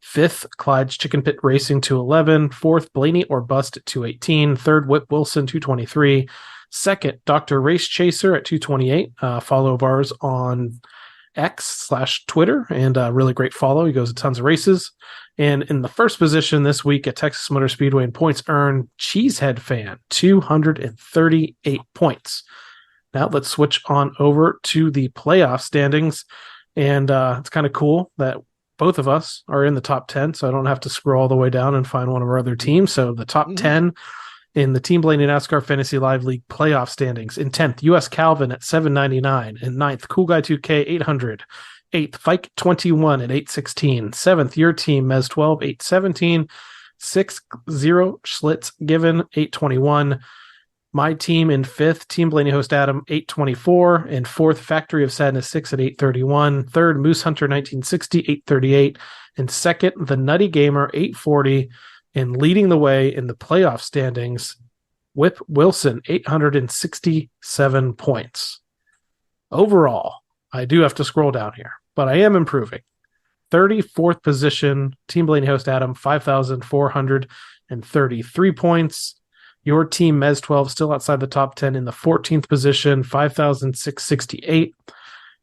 5th, Clyde's Chicken Pit Racing 211, 4th, Blaney or Bust at 218, 3rd, Whip Wilson 223, 2nd, Dr. Race Chaser at 228. Follow of ours on X/Twitter, and a really great follow. He goes to tons of races. And in the first position this week at Texas Motor Speedway in points earned, Cheesehead Fan, 238 points. Now let's switch on over to the playoff standings. And it's kind of cool that both of us are in the top 10, so I don't have to scroll all the way down and find one of our other teams. So the top 10 in the Team Blaney NASCAR Fantasy Live League playoff standings. In 10th, U.S. Calvin at 799. In 9th, Cool Guy 2K 800. 8th, Fike 21 at 816. 7th, your team, Mez 12, 817. 6th, Zero Schlitz Given 821. My team in 5th, Team Blaney Host Adam 824. And 4th, Factory of Sadness 6 at 831. 3rd, Moose Hunter 1960 838. And 2nd, The Nutty Gamer 840. And leading the way in the playoff standings, Whip Wilson, 867 points. Overall, I do have to scroll down here, but I am improving. 34th position, Team Blaney Host Adam, 5,433 points. Your team, Mez 12, still outside the top 10 in the 14th position, 5,668.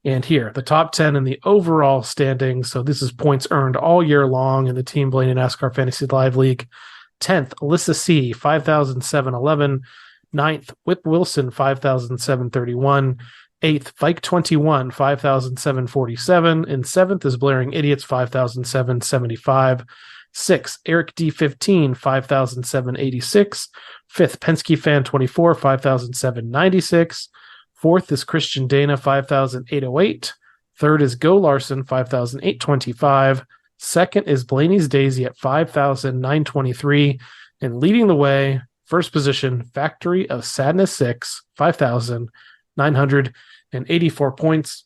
And here, the top 10 in the overall standings. So this is points earned all year long in the Team Blaney NASCAR Fantasy Live League. 10th, Alyssa C, 5,711. 9th, Whip Wilson, 5,731. 8th, Fike 21, 5,747. And 7th is Blaring Idiots, 5,775. 6th, Eric D15, 5,786. 5th, Penske Fan 24, 5,796. 4th is Christian Dana, 5,808. 3rd is Go Larson, 5,825. 2nd is Blaney's Daisy at 5,923. And leading the way, first position, Factory of Sadness 6, 5,984 points.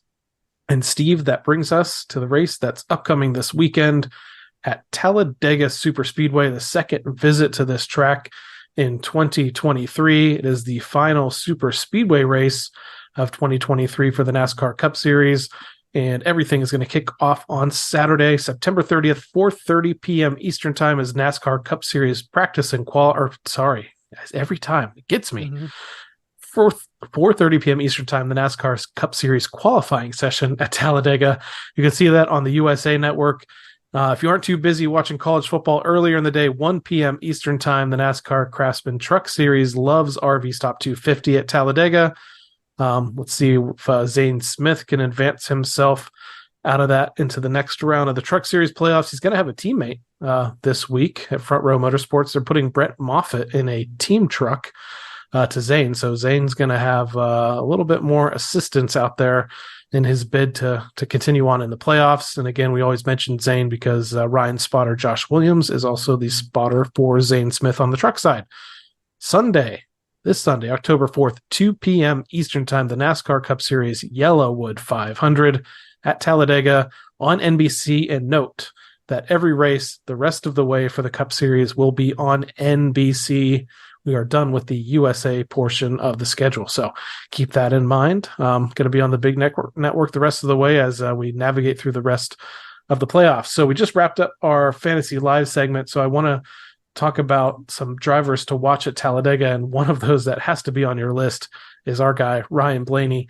And Steve, that brings us to the race that's upcoming this weekend at Talladega Superspeedway, the second visit to this track in 2023. It is the final super speedway race of 2023 for the NASCAR Cup Series, and everything is going to kick off on Saturday, September 30th, 4:30 p.m. Eastern Time as NASCAR Cup Series practice and every time it gets me. 4:30 p.m. Eastern Time, the NASCAR Cup Series qualifying session at Talladega. You can see that on the USA Network. If you aren't too busy watching college football earlier in the day, 1 p.m. Eastern Time, the NASCAR Craftsman Truck Series loves RV Top 250 at Talladega. Let's see if Zane Smith can advance himself out of that into the next round of the Truck Series playoffs. He's going to have a teammate this week at Front Row Motorsports. They're putting Brett Moffitt in a team truck to Zane. So Zane's going to have a little bit more assistance out there in his bid to continue on in the playoffs. And again, we always mention Zane because Ryan spotter Josh Williams is also the spotter for Zane Smith on the truck side. This Sunday, October 4th, 2 p.m. Eastern Time, the NASCAR Cup Series Yellowwood 500 at Talladega on NBC. And note that every race the rest of the way for the Cup Series will be on NBC. We are done with the USA portion of the schedule. So keep that in mind. Going to be on the big network the rest of the way as we navigate through the rest of the playoffs. So we just wrapped up our Fantasy Live segment. So I want to talk about some drivers to watch at Talladega. And one of those that has to be on your list is our guy, Ryan Blaney.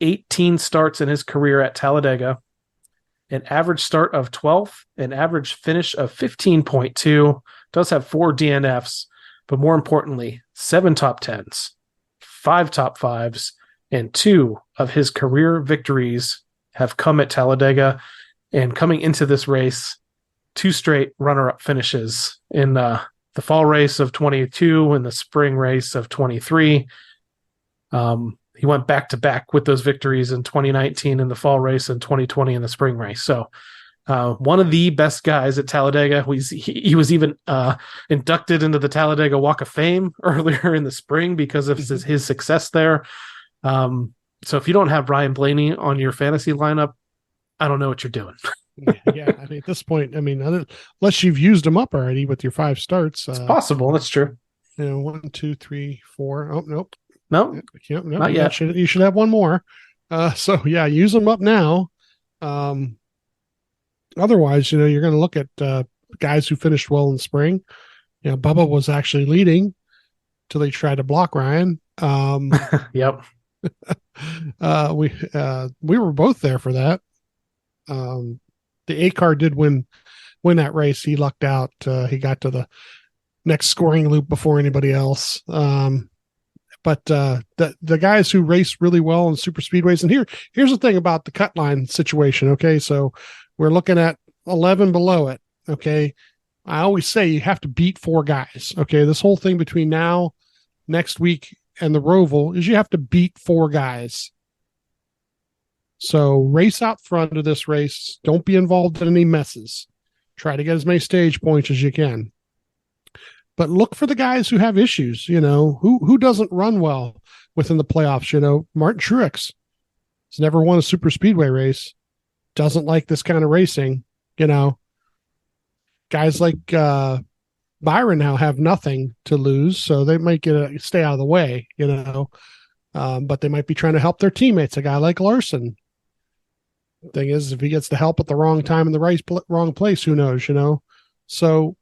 18 starts in his career at Talladega, an average start of 12th, an average finish of 15.2, does have 4 DNFs. But more importantly, 7 top 10s, 5 top 5s, and 2 of his career victories have come at Talladega. And coming into this race, 2 straight runner-up finishes in the fall race of 22 and the spring race of 23. He went back-to-back with those victories in 2019 in the fall race and 2020 in the spring race. So one of the best guys at Talladega. He was even inducted into the Talladega Walk of Fame earlier in the spring because of his success there. So if you don't have Ryan Blaney on your fantasy lineup, I don't know what you're doing. Yeah, I mean, at this point, unless you've used them up already with your 5 starts. It's possible. That's true. 1, 2, 3, 4. Oh, nope. No, not yet. You should have one more. So yeah, use them up now. Otherwise, you're going to look at guys who finished well in spring. Bubba was actually leading till they tried to block Ryan. Yep. We were both there for that. The A car did win that race. He lucked out. He got to the next scoring loop before anybody else. But the guys who race really well in super speedways, and here's the thing about the cut line situation. Okay, so we're looking at 11 below it. Okay, I always say you have to beat 4 guys. Okay, this whole thing between now, next week, and the Roval is you have to beat 4 guys. So race out front of this race. Don't be involved in any messes. Try to get as many stage points as you can. But look for the guys who have issues, who doesn't run well within the playoffs. Martin Truex has never won a super speedway race, doesn't like this kind of racing. Guys like Byron now have nothing to lose, so they might stay out of the way, but they might be trying to help their teammates. A guy like Larson. Thing is, if he gets the help at the wrong time in the wrong place, who knows, So,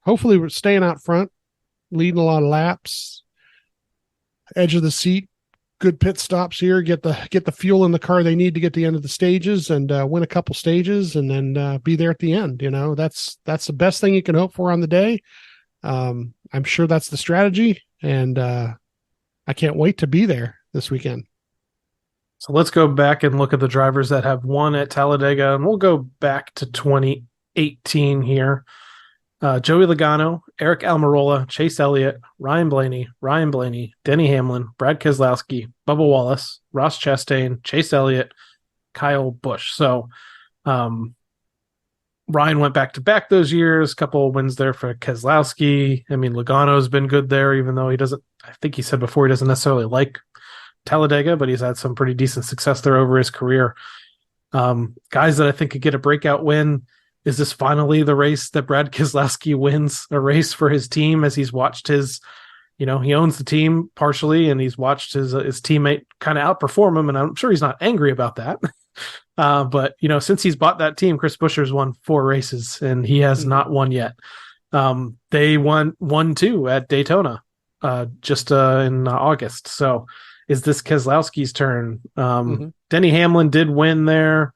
hopefully we're staying out front, leading a lot of laps, edge of the seat, good pit stops here, get the fuel in the car they need to get to the end of the stages and win a couple stages and then be there at the end. That's the best thing you can hope for on the day. I'm sure that's the strategy, and I can't wait to be there this weekend. So let's go back and look at the drivers that have won at Talladega, and we'll go back to 2018 here. Joey Logano, Eric Almirola, Chase Elliott, Ryan Blaney, Denny Hamlin, Brad Keselowski, Bubba Wallace, Ross Chastain, Chase Elliott, Kyle Busch. So Ryan went back-to-back those years, a couple of wins there for Keselowski. Logano's been good there, even though I think he said before he doesn't necessarily like Talladega, but he's had some pretty decent success there over his career. Guys that I think could get a breakout win. Is this finally the race that Brad Keselowski wins a race for his team as he's watched his, he owns the team partially and he's watched his teammate kind of outperform him. And I'm sure he's not angry about that. But since he's bought that team, Chris Buescher's won 4 races and he has not won yet. They won 2 at Daytona just in August. So is this Keselowski's turn? Denny Hamlin did win there.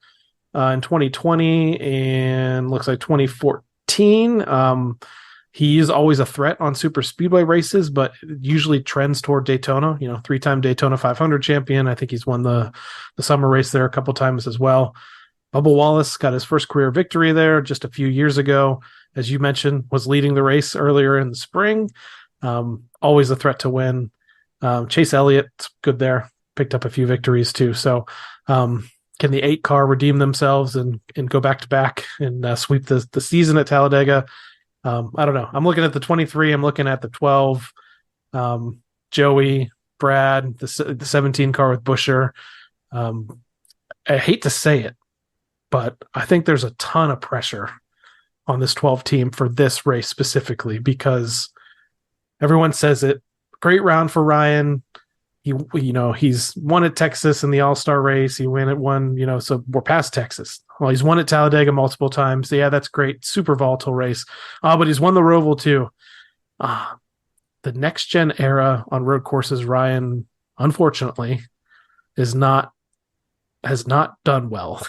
in 2020 and looks like 2014. He is always a threat on super speedway races, but usually trends toward Daytona. 3-time Daytona 500 champion. I think he's won the summer race there a couple times as well. Bubba Wallace got his first career victory there just a few years ago. As you mentioned, was leading the race earlier in the spring. Always a threat to win. Chase Elliott's good there. Picked up a few victories too. So can the 8 car redeem themselves and go back to back and sweep the season at Talladega? I don't know. I'm looking at the 23. I'm looking at the 12. Joey, Brad, the 17 car with Buescher. I hate to say it, but I think there's a ton of pressure on this 12 team for this race specifically because everyone says it. Great round for Ryan. He's won at Texas in the All-Star race. He won, so we're past Texas. Well, he's won at Talladega multiple times. So yeah, that's great. Super volatile race. But he's won the Roval too. The next gen era on road courses, Ryan, unfortunately, has not done well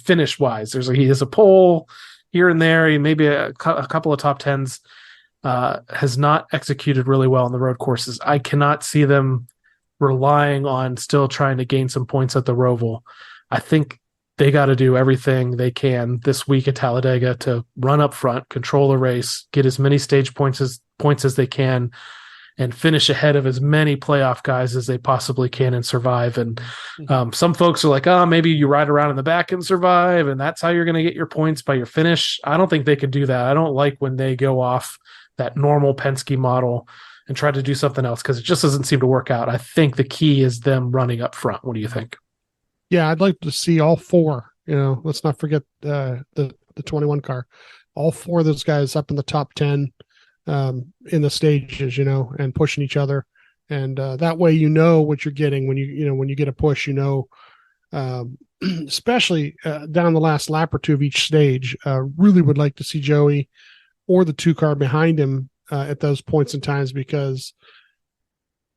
finish wise. He has a pole here and there. He maybe a couple of top tens. Has not executed really well on the road courses. I cannot see them relying on still trying to gain some points at the Roval. I think they got to do everything they can this week at Talladega to run up front, control the race, get as many stage points as they can, and finish ahead of as many playoff guys as they possibly can and survive. And some folks are like, maybe you ride around in the back and survive, and that's how you're going to get your points by your finish. I don't think they could do that. I don't like when they go off that normal Penske model and try to do something else because it just doesn't seem to work out. I think the key is them running up front. What do you think? Yeah, I'd like to see all 4. Let's not forget the 21 car. All 4 of those guys up in the top 10 in the stages, and pushing each other. And that way what you're getting when you get a push, especially down the last lap or 2 of each stage. Really would like to see Joey or the 2 car behind him at those points in times because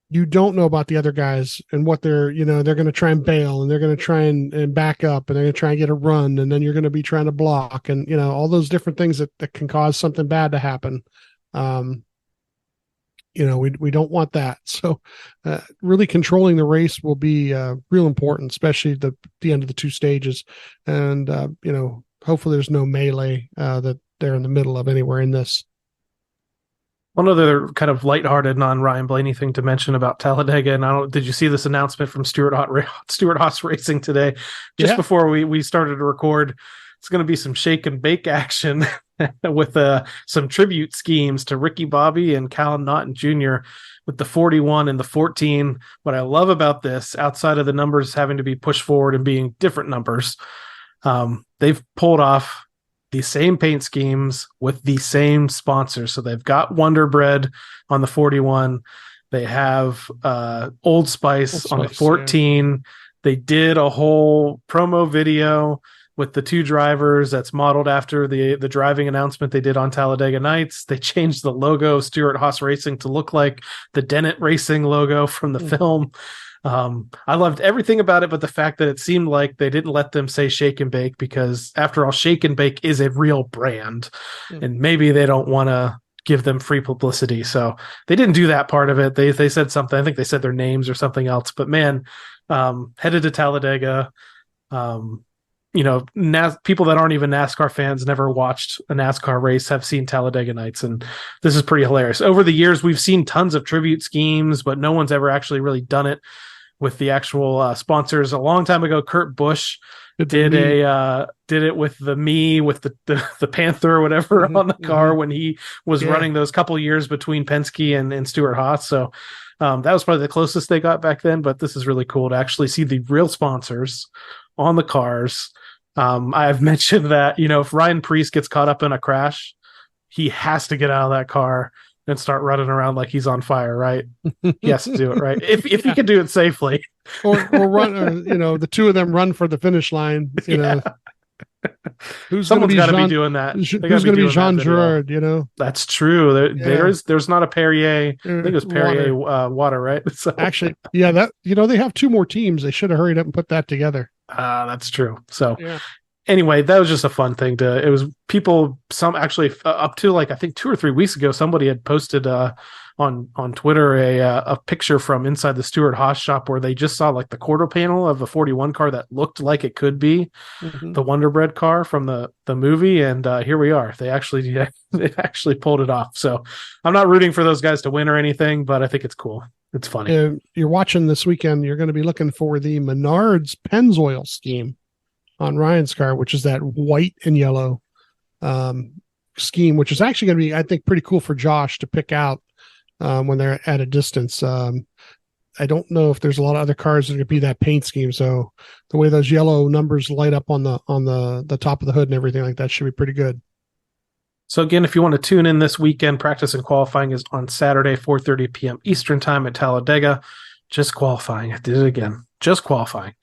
you don't know about the other guys and what they're going to try and bail and they're going to try and back up and they're going to try and get a run and then you're going to be trying to block and all those different things that can cause something bad to happen. We don't want that. So really controlling the race will be real important, especially the end of the 2 stages. And hopefully there's no melee that they're in the middle of anywhere in this. One other kind of lighthearted non-Ryan Blaney thing to mention about Talladega, and did you see this announcement from Stewart Haas Racing today? Just before we started to record, it's going to be some shake and bake action with some tribute schemes to Ricky Bobby and Callum Naughton Jr. with the 41 and the 14. What I love about this, outside of the numbers having to be pushed forward and being different numbers, they've pulled off the same paint schemes with the same sponsors. So they've got Wonder Bread on the 41. They have Old Spice on the 14. Yeah. They did a whole promo video with the 2 drivers that's modeled after the driving announcement they did on Talladega Nights. They changed the logo of Stewart Haas Racing to look like the Dennett Racing logo from the film. I loved everything about it, but the fact that it seemed like they didn't let them say Shake and Bake because, after all, Shake and Bake is a real brand, and maybe they don't want to give them free publicity. So they didn't do that part of it. They said something. I think they said their names or something else. But man, headed to Talladega. People that aren't even NASCAR fans, never watched a NASCAR race, have seen Talladega Nights, and this is pretty hilarious. Over the years, we've seen tons of tribute schemes, but no one's ever actually really done it with the actual sponsors. A long time ago, Kurt Busch did it with the Panther or whatever on the car when he was running those couple years between Penske and Stewart Haas. So that was probably the closest they got back then, but this is really cool to actually see the real sponsors on the cars. I've mentioned that, if Ryan Preece gets caught up in a crash, he has to get out of that car and start running around like he's on fire, right? He has to do it, right? If he can do it safely. or run, the 2 of them run for the finish line, Someone's got to be doing that. Who's going to be Jean Girard, That's true. There's not a Perrier. I think it was Perrier water, right? So. Actually, they have 2 more teams. They should have hurried up and put that together. That's true. So anyway, that was just a fun thing it was people, some actually up to like, I think 2 or 3 weeks ago, somebody had posted on Twitter a picture from inside the Stewart Haas shop where they just saw like the quarter panel of a 41 car that looked like it could be the Wonder Bread car from the movie. And here we are. They actually pulled it off. So I'm not rooting for those guys to win or anything, but I think it's cool. It's funny. You're watching this weekend. You're going to be looking for the Menards Pennzoil scheme on Ryan's car, which is that white and yellow scheme, which is actually going to be, I think, pretty cool for Josh to pick out when they're at a distance. I don't know if there's a lot of other cars that are going to be that paint scheme. So the way those yellow numbers light up on the top of the hood and everything like that should be pretty good. So again, if you want to tune in this weekend, practice and qualifying is on Saturday, 4:30 p.m. Eastern time at Talladega. Just qualifying. I did it again. Just qualifying.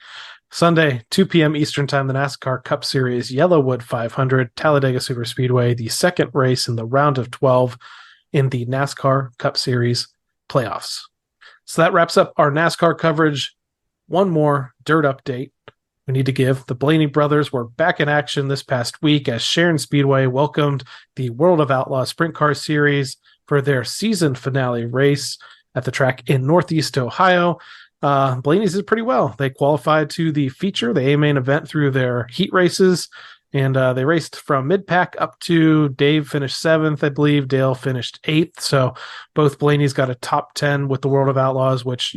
Sunday, 2 p.m. Eastern time, the NASCAR Cup Series Yellowwood 500, Talladega Superspeedway, the second race in the round of 12 in the NASCAR Cup Series playoffs. So that wraps up our NASCAR coverage. One more dirt update we need to give. The Blaney brothers were back in action this past week as Sharon Speedway welcomed the World of Outlaw Sprint Car Series for their season finale race at the track in Northeast Ohio. Blaney's did pretty well. They qualified to the feature, the A-main event, through their heat races, and they raced from mid-pack up to Dave finished 7th, I believe. Dale finished 8th. So both Blaney's got a top 10 with the World of Outlaws, which,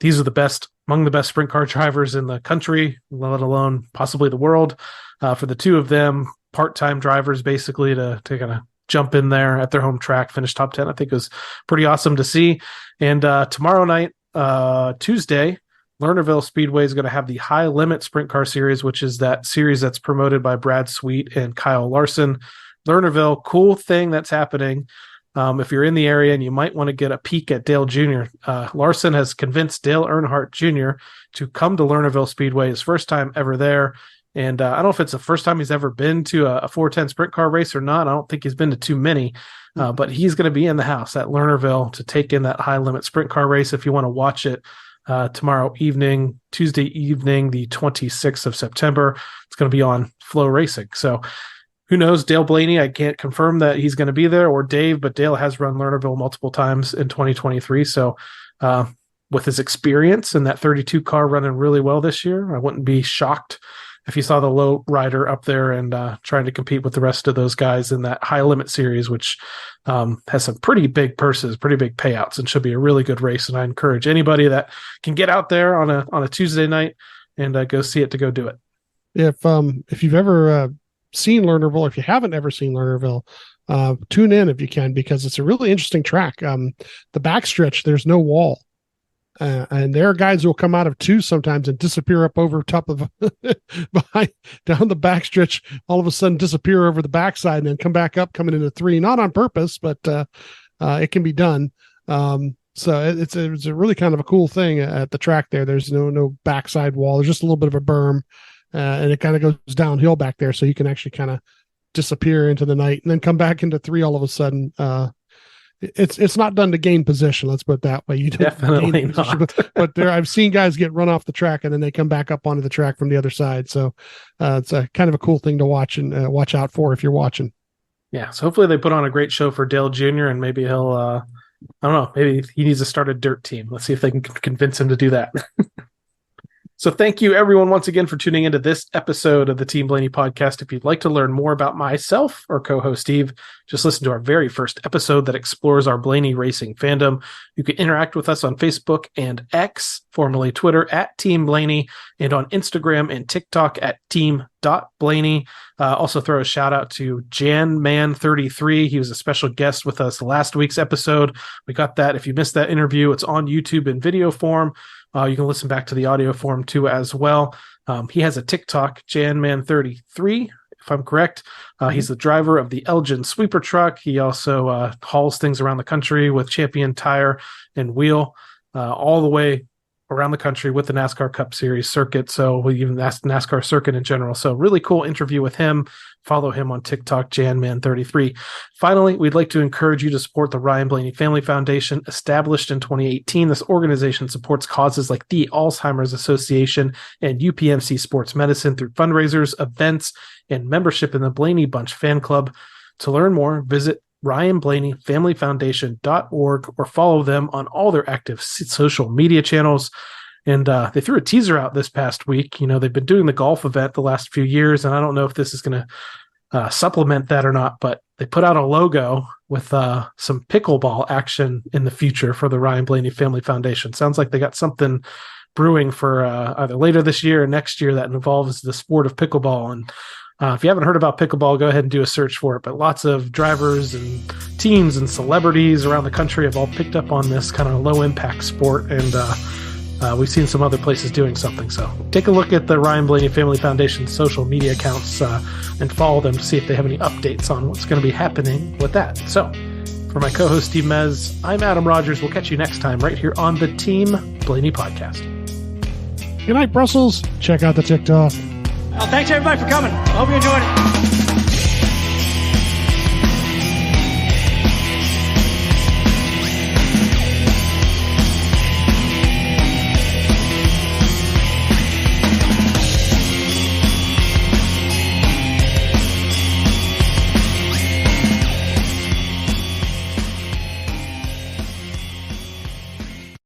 these are the best, among the best sprint car drivers in the country, let alone possibly the world. For the two of them, part-time drivers basically to kind of jump in there at their home track, finish top 10, I think was pretty awesome to see. And tomorrow night, Tuesday, Lernerville Speedway is going to have the High Limit Sprint Car Series, which is that series that's promoted by Brad Sweet and Kyle Larson. Lernerville, cool thing that's happening. If you're in the area and you might want to get a peek at Dale Jr., Larson has convinced Dale Earnhardt Jr. to come to Lernerville Speedway, his first time ever there. And I don't know if it's the first time he's ever been to a 410 sprint car race or not. I don't think he's been to too many, but he's going to be in the house at Lernerville to take in that high limit sprint car race. If you want to watch it tomorrow evening, Tuesday evening, the 26th of September, it's going to be on Flow Racing. So who knows? Dale Blaney, I can't confirm that he's going to be there, or Dave, but Dale has run Lernerville multiple times in 2023. So with his experience and that 32 car running really well this year, I wouldn't be shocked if you saw the low rider up there and trying to compete with the rest of those guys in that high limit series, which has some pretty big purses, pretty big payouts, and should be a really good race. And I encourage anybody that can get out there on a Tuesday night and go see it to go do it. If you've ever seen Lernerville, if you haven't ever seen Lernerville, tune in if you can, because it's a really interesting track. The backstretch, there's no wall. And there are guys who will come out of 2 sometimes and disappear up over top of behind down the backstretch, all of a sudden disappear over the backside and then come back up coming into 3, not on purpose, but it can be done. So it's a really kind of a cool thing at the track there. There's no backside wall. There's just a little bit of a berm, and it kind of goes downhill back there. So you can actually kind of disappear into the night and then come back into 3 all of a sudden. It's not done to gain position. Let's put it that way. You don't definitely not. but there, I've seen guys get run off the track and then they come back up onto the track from the other side. So it's a kind of a cool thing to watch and watch out for if you're watching. Yeah. So hopefully they put on a great show for Dale Jr. and maybe he'll, I don't know, maybe he needs to start a dirt team. Let's see if they can convince him to do that. So thank you, everyone, once again for tuning into this episode of the Team Blaney podcast. If you'd like to learn more about myself or co-host Steve, just listen to our very first episode that explores our Blaney racing fandom. You can interact with us on Facebook and X, formerly Twitter, at Team Blaney, and on Instagram and TikTok at team.blaney. Also throw a shout out to JanMan33. He was a special guest with us last week's episode. We got that. If you missed that interview, it's on YouTube in video form. You can listen back to the audio form too as well. He has a TikTok, JanMan33, if I'm correct. He's the driver of the Elgin sweeper truck. He also hauls things around the country with Champion Tire and Wheel, all the way around the country with the NASCAR Cup Series circuit. So we even asked NASCAR circuit in general. So really cool interview with him. Follow him on TikTok, JanMan33. Finally, we'd like to encourage you to support the Ryan Blaney Family Foundation. Established in 2018, this organization supports causes like the Alzheimer's Association and UPMC Sports Medicine through fundraisers, events, and membership in the Blaney Bunch fan club. To learn more, visit RyanBlaneyFamilyFoundation.org or follow them on all their active social media channels. And they threw a teaser out this past week. You know, they've been doing the golf event the last few years, and I don't know if this is going to supplement that or not, but they put out a logo with some pickleball action in the future for the Ryan Blaney Family Foundation. Sounds like they got something brewing for either later this year or next year that involves the sport of pickleball. And if you haven't heard about pickleball, go ahead and do a search for it. But lots of drivers and teams and celebrities around the country have all picked up on this kind of low-impact sport, and we've seen some other places doing something. So take a look at the Ryan Blaney Family Foundation social media accounts and follow them to see if they have any updates on what's going to be happening with that. So for my co-host Steve Mez, I'm Adam Rogers. We'll catch you next time right here on the Team Blaney podcast. Good night, Brussels. Check out the TikTok. Well, thanks everybody for coming. I hope you enjoyed it.